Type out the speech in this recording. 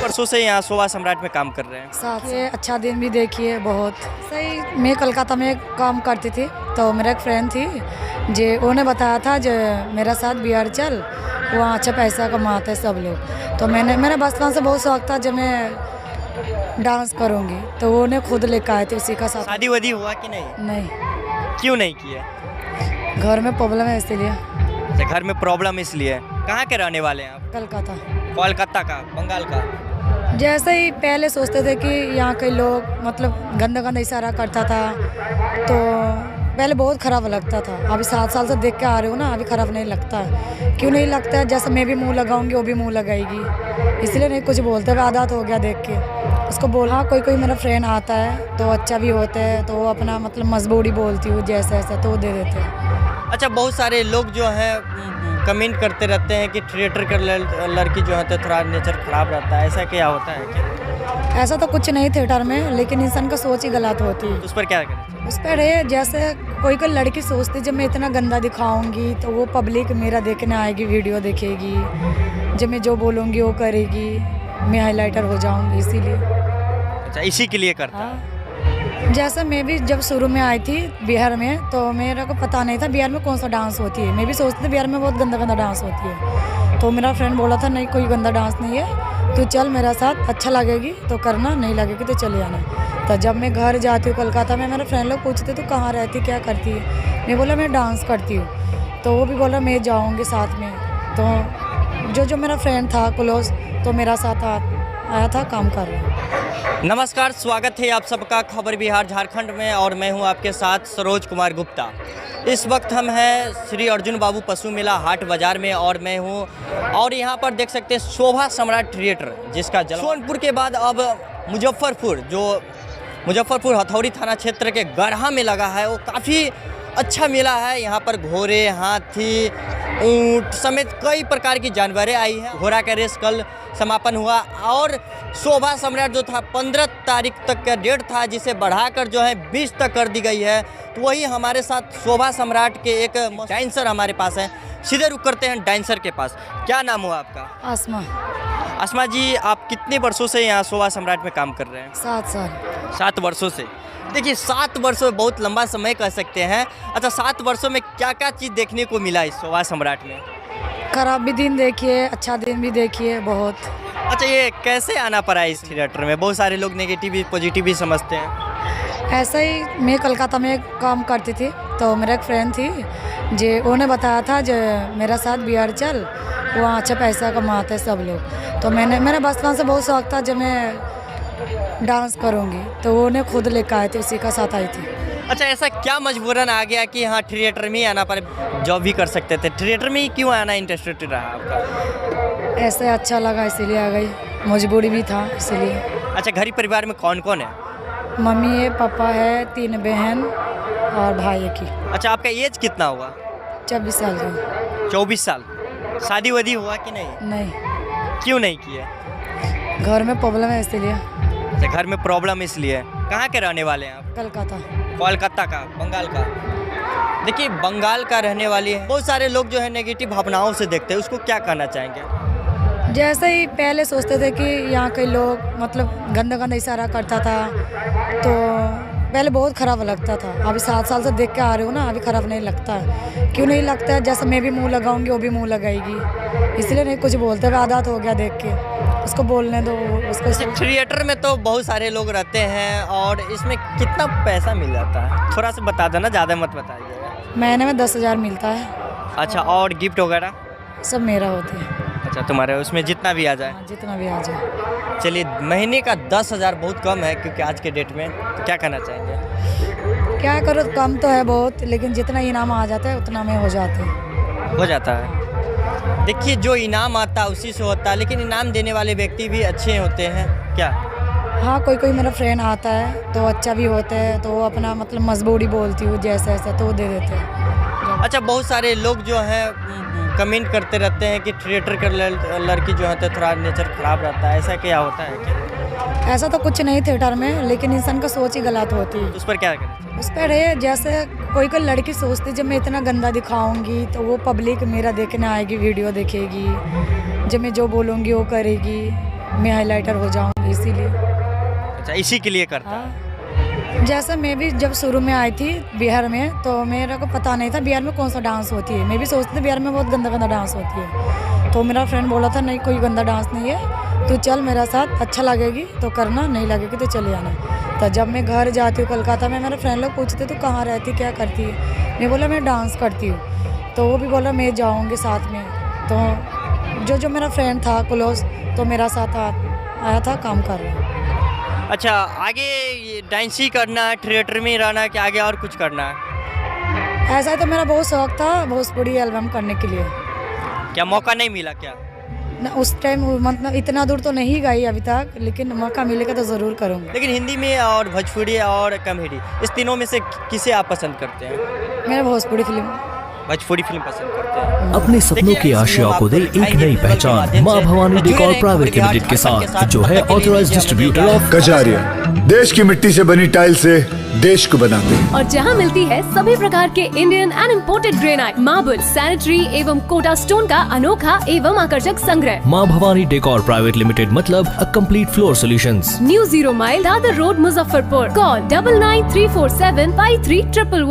परसों से यहाँ शोभा सम्राट में काम कर रहे हैं। साथ ये अच्छा दिन भी देखिए बहुत सही। मैं कोलकाता में काम करती थी तो मेरा एक फ्रेंड थी जो उन्होंने बताया था जो मेरा साथ बिहार चल, वहाँ अच्छा पैसा कमाते हैं सब लोग। तो मेरा बचपन से बहुत शौक था जब मैं डांस करूँगी, तो वो उन्हें खुद लेकर आए थे उसी का साथ। शादी वादी हुआ कि नहीं? नहीं, क्यों नहीं किया? घर में प्रॉब्लम है इसीलिए। अच्छा, घर में प्रॉब्लम इसलिए। कहाँ के रहने वाले हैं आप? कोलकाता। कोलकाता का, बंगाल का? जैसे ही पहले सोचते थे कि यहाँ के लोग मतलब गंदा गंदा इशारा करता था, तो पहले बहुत ख़राब लगता था। अभी 7 साल से देख के आ रहे हो ना, अभी ख़राब नहीं लगता है। क्यों नहीं लगता है? जैसे मैं भी मुंह लगाऊंगी वो भी मुंह लगाएगी, इसलिए नहीं कुछ बोलते हुए आदत हो गया देख के उसको बोल। हाँ, कोई मेरा फ्रेंड आता है तो अच्छा भी होता है, तो वो अपना मतलब मजबूरी बोलती हूँ जैसे ऐसा, तो वो दे देते हैं। अच्छा, बहुत सारे लोग जो हैं कमेंट करते रहते हैं कि थिएटर का लड़की जो है तो थोड़ा नेचर खराब रहता है, ऐसा क्या होता है क्या? ऐसा तो कुछ नहीं थिएटर में, लेकिन इंसान का सोच ही गलत होती है। उस पर क्या करें? उस पर है जैसे कोई लड़की सोचती जब मैं इतना गंदा दिखाऊंगी तो वो पब्लिक मेरा देखने आएगी, वीडियो देखेगी, जब मैं जो बोलूँगी वो करेगी, मैं हाईलाइटर हो जाऊँगी, इसीलिए। अच्छा, इसी के लिए करता है। हाँ, जैसे मैं भी जब शुरू में आई थी बिहार में तो मेरे को पता नहीं था बिहार में कौन सा डांस होती है। मैं भी सोचती थी बिहार में बहुत गंदा गंदा डांस होती है, तो मेरा फ्रेंड बोला था नहीं कोई गंदा डांस नहीं है, तू चल मेरा साथ, अच्छा लगेगी तो करना, नहीं लगेगी तो चले आना। तो जब मैं घर जाती हूँ कोलकाता में, मेरे फ्रेंड लोग पूछते तू कहाँ रहती, क्या करती है? मैं बोला मैं डांस करती हूँ, तो वो भी बोला मैं जाऊँगी साथ में। तो जो मेरा फ्रेंड था क्लोज, तो मेरा साथ आया था काम कर रहा। नमस्कार, स्वागत है आप सबका खबर बिहार झारखंड में, और मैं हूं आपके साथ सरोज कुमार गुप्ता। इस वक्त हम हैं श्री अर्जुन बाबू पशु मेला हाट बाज़ार में, और मैं हूं और यहां पर देख सकते हैं शोभा सम्राट थिएटर, जिसका सोनपुर के बाद अब मुजफ्फरपुर, जो मुजफ्फरपुर हथौड़ी थाना क्षेत्र के गढ़ा में लगा है, वो काफ़ी अच्छा मेला है। यहाँ पर घोड़े, हाथी, ऊंट समेत कई प्रकार की जानवरें आई हैं। घोड़ा का रेस कल समापन हुआ, और शोभा सम्राट जो था 15 तारीख तक का डेट था, जिसे बढ़ाकर जो है 20 तक कर दी गई है। तो वही हमारे साथ शोभा सम्राट के एक डांसर हमारे पास हैं। सीधे रुक करते हैं डांसर के पास। क्या नाम हुआ आपका? आसमा। आसमा जी, आप कितने वर्षों से यहाँ शोभा सम्राट में काम कर रहे हैं? 7 साल। 7 वर्षों से। देखिए, 7 वर्षों में बहुत लंबा समय कह सकते हैं। अच्छा, 7 वर्षों में क्या क्या चीज़ देखने को मिला इस शोभा सम्राट में? खराब भी दिन देखिए, अच्छा दिन भी देखिए बहुत। अच्छा, ये कैसे आना पड़ा इस थिएटर में? बहुत सारे लोग नेगेटिव पॉजिटिव भी समझते हैं। ऐसा ही मैं कोलकाता में काम करती थी तो मेरा एक फ्रेंड थी जो उन्होंने बताया था जो मेरा साथ बिहार चल, वहाँ अच्छा पैसा कमाते हैं सब लोग। तो मेरा बचपन से बहुत शौक था जब मैं डांस करूँगी, तो वो उन्हें खुद लेकर आए थे, उसी का साथ आई थी। अच्छा, ऐसा क्या मजबूरन आ गया कि हाँ थिएटर में ही आना पर जॉब भी कर सकते थे? थिएटर में ही क्यों आना इंटरेस्टेड रहा आपका? ऐसे अच्छा लगा इसीलिए आ गई, मजबूरी भी था इसीलिए। अच्छा, घर परिवार में कौन कौन है? मम्मी है, पापा है, 3 बहन और भाई एक ही। अच्छा, आपका एज कितना हुआ? 24 साल का। 24 साल। शादी वादी हुआ कि नहीं? नहीं, क्यों नहीं किया? घर में प्रॉब्लम है इसीलिए। अच्छा, घर में प्रॉब्लम इसलिए। कहाँ के रहने वाले हैं आप? कोलकाता। कोलकाता का, बंगाल का? देखिए, बंगाल का रहने वाली है। बहुत सारे लोग जो है नेगेटिव भावनाओं से देखते हैं, उसको क्या कहना चाहेंगे? जैसे ही पहले सोचते थे कि यहाँ के लोग मतलब गंदा गंदा इशारा करता था, तो पहले बहुत ख़राब लगता था। अभी 7 साल से देख के आ रहे हो ना, अभी ख़राब नहीं लगता है। क्यों नहीं लगता है? जैसे मैं भी मुंह लगाऊंगी वो भी मुंह लगाएगी, इसलिए नहीं कुछ बोलते हुए आदत हो गया देख के उसको बोलने दो उसको। थिएटर में तो बहुत सारे लोग रहते हैं, और इसमें कितना पैसा मिल जाता है? थोड़ा सा बता देना, ज़्यादा मत बताइएगा। महीने में 10,000 मिलता है। अच्छा, और गिफ्ट वगैरह? सब मेरा होते हैं। अच्छा, तुम्हारे उसमें जितना भी आ जाए? हाँ, जितना भी आ जाए। चलिए, महीने का 10,000 बहुत कम है, क्योंकि आज के डेट में। तो क्या कहना चाहेंगे? क्या करो, कम तो है बहुत, लेकिन जितना इनाम आ जाता है उतना में हो जाते हैं। हो जाता है। देखिए, जो इनाम आता है उसी से होता है, लेकिन इनाम देने वाले व्यक्ति भी अच्छे होते हैं क्या? हाँ, कोई मेरा फ्रेंड आता है तो अच्छा भी होता है, तो वो अपना मतलब मजबूरी बोलती हूँ जैसे ऐसा, तो वो दे देते हैं। अच्छा, बहुत सारे लोग जो हैं कमेंट करते रहते हैं कि थिएटर का लड़की जो है तो थोड़ा नेचर खराब रहता है, ऐसा क्या होता है क्या? ऐसा तो कुछ नहीं थिएटर में, लेकिन इंसान का सोच ही गलत होती है। उस पर क्या करें? उस पर है जैसे कोई कोई लड़की सोचती जब मैं इतना गंदा दिखाऊंगी तो वो पब्लिक मेरा देखने आएगी, वीडियो देखेगी, जब मैं जो बोलूँगी वो करेगी, मैं हाईलाइटर हो जाऊंगी, इसीलिए। अच्छा, इसी के लिए करता है। हाँ, जैसा मैं भी जब शुरू में आई थी बिहार में तो मेरे को पता नहीं था बिहार में कौन सा डांस होती है। मैं भी सोचती थी बिहार में बहुत गंदा गंदा डांस होती है। तो मेरा फ्रेंड बोला था नहीं कोई गंदा डांस नहीं है, तू चल मेरे साथ, अच्छा लगेगी तो करना, नहीं लगेगी तो चले आना। तो जब मैं घर जाती हूँ कोलकाता में, मेरे फ्रेंड लोग पूछते तू कहाँ रहती, क्या करती है। मैं बोला मैं डांस करती हूँ। तो वो भी बोला मैं जाऊँगी साथ में। तो जो मेरा फ्रेंड था क्लोज तो मेरा साथ आया था काम कर रहा। अच्छा, आगे ये डांस ही करना है, थिएटर में ही रहना है कि आगे और कुछ करना है? ऐसा तो मेरा बहुत शौक था भोजपुरी एल्बम करने के लिए। क्या मौका नहीं मिला क्या? ना उस टाइम मतलब इतना दूर तो नहीं गई अभी तक, लेकिन मौका मिलेगा तो ज़रूर करूँगी। लेकिन हिंदी में और भोजपुरी और कॉमेडी, इस तीनों में से किसे आप पसंद करते हैं? मेरा भोजपुरी फिल्म पसंद करते हैं। अपने सपनों की आशिया को दे एक नई पहचान माँ भवानी डेकोर प्राइवेट लिमिटेड के साथ, जो है ऑथराइज्ड डिस्ट्रीब्यूटर ऑफ कजारिया। देश की मिट्टी से बनी टाइल से देश को बनाते हैं। और जहां मिलती है सभी प्रकार के Indian and imported granite, marble, sanitary एवं कोटा स्टोन का अनोखा एवं आकर्षक संग्रह। माँ भवानी डेकोर प्राइवेट लिमिटेड मतलब a complete floor solutions. New 0 mile Dadar road, Muzaffarpur. Call 9934753111।